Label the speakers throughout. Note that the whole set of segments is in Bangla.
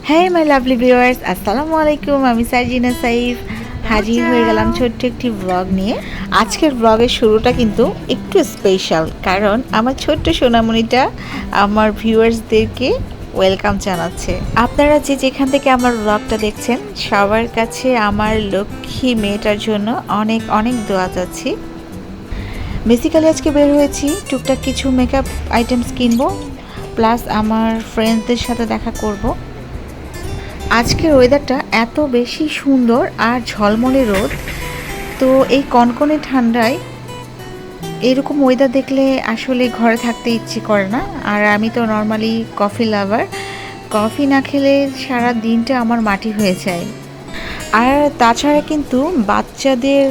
Speaker 1: হ্যাঁ মাই লাভলি ভিউয়ার্স, আসসালামু আলাইকুম। আমি সার্জিনা সাইফ হাজির হয়ে গেলাম ছোট্ট একটি ব্লগ নিয়ে। আজকের ব্লগের শুরুটা কিন্তু একটু স্পেশাল, কারণ আমার ছোট্ট সোনামণিটা আমার ভিউয়ার্সদেরকে ওয়েলকাম জানাচ্ছে। আপনারা যে যেখান থেকে আমার ব্লগটা দেখছেন, সবার কাছে আমার লক্ষ্মী মেয়েটার জন্য অনেক অনেক দোয়া চাচ্ছি। বেসিক্যালি আজকে বের হয়েছি, টুকটাক কিছু মেকআপ আইটেমস কিনবো, প্লাস আমার ফ্রেন্ডসদের সাথে দেখা করব। আজকের ওয়েদারটা এত বেশি সুন্দর আর ঝলমলে রোদ, তো এই কনকনে ঠান্ডায় এরকম ওয়েদার দেখলে আসলে ঘরে থাকতে ইচ্ছে করে না। আর আমি তো নর্মালি কফি লাভার, কফি না খেলে সারা দিনটা আমার মাটি হয়ে যায়। আর তাছাড়া কিন্তু বাচ্চাদের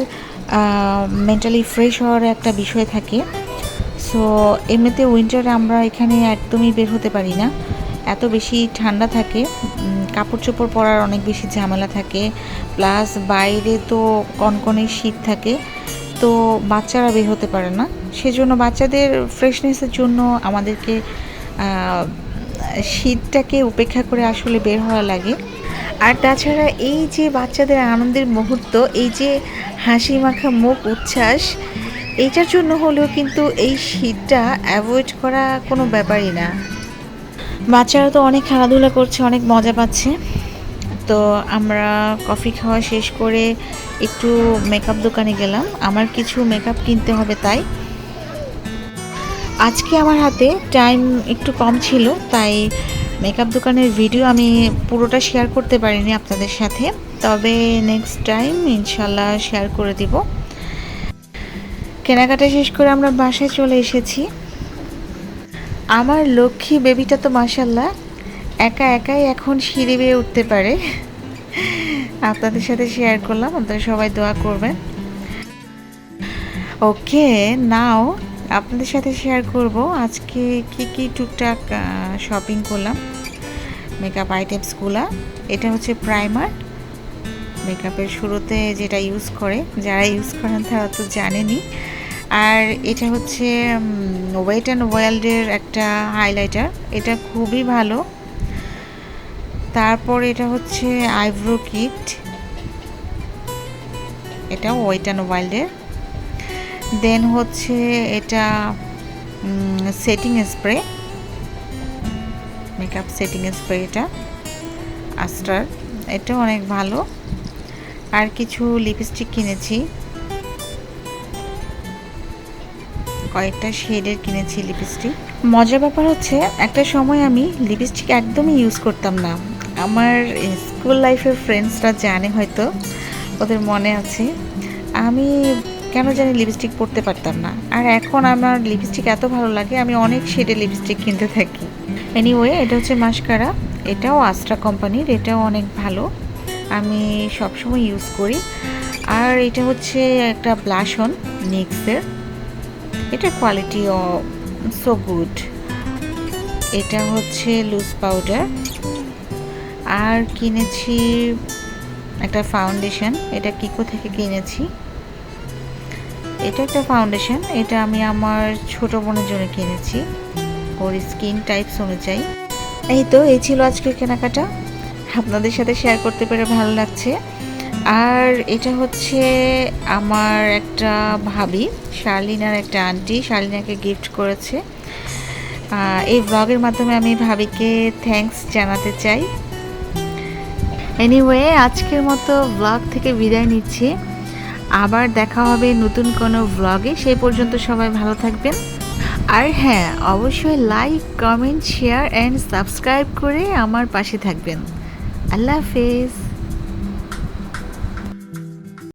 Speaker 1: মেন্টালি ফ্রেশ হওয়ার একটা বিষয় থাকে। সো এমনিতে উইন্টারে আমরা এখানে একদমই বের হতে পারি না, এত বেশি ঠান্ডা থাকে, কাপড় চোপড় পরার অনেক বেশি ঝামেলা থাকে, প্লাস বাইরে তো কনকনে শীত থাকে, তো বাচ্চারা বের হতে পারে না। সেজন্য বাচ্চাদের ফ্রেশনেসের জন্য আমাদেরকে শীতটাকে উপেক্ষা করে আসলে বের হওয়া লাগে। আর তাছাড়া এই যে বাচ্চাদের আনন্দের মুহূর্ত, এই যে হাসি মাখা মুখ উচ্ছ্বাস, এইটার জন্য হলেও কিন্তু এই শীতটা অ্যাভয়েড করা কোনো ব্যাপারই না। বাচ্চারা তো অনেক খেলাধুলা করছে, অনেক মজা পাচ্ছে। তো আমরা কফি খাওয়া শেষ করে একটু মেকআপ দোকানে গেলাম, আমার কিছু মেকআপ কিনতে হবে। তাই আজকে আমার হাতে টাইম একটু কম ছিল, তাই মেকআপ দোকানের ভিডিও আমি পুরোটা শেয়ার করতে পারিনি আপনাদের সাথে, তবে নেক্সট টাইম ইনশাল্লাহ শেয়ার করে দিব। কেনাকাটা শেষ করে আমরা বাসায় চলে এসেছি। আমার লক্ষ্মী বেবিটা তো মাশাল্লাহ একা একাই এখন সিঁড়ি বেয়ে উঠতে পারে। আপনাদের সাথে শেয়ার করলাম, আপনারা সবাই দোয়া করবেন। ওকে, নাও আপনাদের সাথে শেয়ার করব আজকে কি টুকটাক শপিং করলাম, মেকআপ আইটেমসগুলো। এটা হচ্ছে প্রাইমার, মেকআপের শুরুতে যেটা ইউজ করে, যারা ইউজ করেন তারা তো জানেনই। আর এটা হচ্ছে ওয়েট অ্যান্ড ওয়াইল্ডের একটা হাইলাইটার, এটা খুবই ভালো। তারপর এটা হচ্ছে আইব্রো কিট, এটা ওয়েট অ্যান্ড ওয়াইল্ডের। দেন হচ্ছে এটা setting spray, makeup setting spray, এটা আস্টার, এটা অনেক ভালো। আর কিছু লিপস্টিক কিনেছি, কয়েকটা শেডের কিনেছি লিপস্টিক। মজার ব্যাপার হচ্ছে একটা সময় আমি লিপস্টিক একদমই ইউজ করতাম না। আমার স্কুল লাইফের ফ্রেন্ডসরা জানে, হয়তো ওদের মনে আছে, আমি কেন জানি লিপস্টিক পরতে পারতাম না। আর এখন আমার লিপস্টিক এত ভালো লাগে, আমি অনেক শেডের লিপস্টিক কিনতে থাকি। এনিওয়ে, এটা হচ্ছে মাস্কারা, এটাও আস্ট্রা কোম্পানির, এটাও অনেক ভালো, আমি সবসময় ইউজ করি। আর এটা হচ্ছে একটা ব্লাশ অন নিক্সের, এটা কোয়ালিটিও সো গুড। এটা হচ্ছে লুজ পাউডার। আর কিনেছি একটা ফাউন্ডেশন, এটা কিকো থেকে কিনেছি। এটা একটা ফাউন্ডেশন, এটা আমি আমার ছোট বোনের জন্য কিনেছি, ওর স্কিন টাইপস অনুযায়ী। এই তো, এই ছিল আজকের কেনাকাটা, আপনাদের সাথে শেয়ার করতে পেরে ভালো লাগছে। আর এটা হচ্ছে আমার একটা ভাবি, শার্লিনার একটা আন্টি, শার্লিনাকে গিফট করেছে। এই ব্লগের মাধ্যমে আমি ভাবিকে থ্যাঙ্কস জানাতে চাই। এনিওয়ে, আজকের মতো ব্লগ থেকে বিদায় নিচ্ছি, আবার দেখা হবে নতুন কোনো ব্লগে। সেই পর্যন্ত সবাই ভালো থাকবেন। আর হ্যাঁ, অবশ্যই like, comment, share and subscribe করে আমার পাশে থাকবেন। আল্লাহ হাফেজ।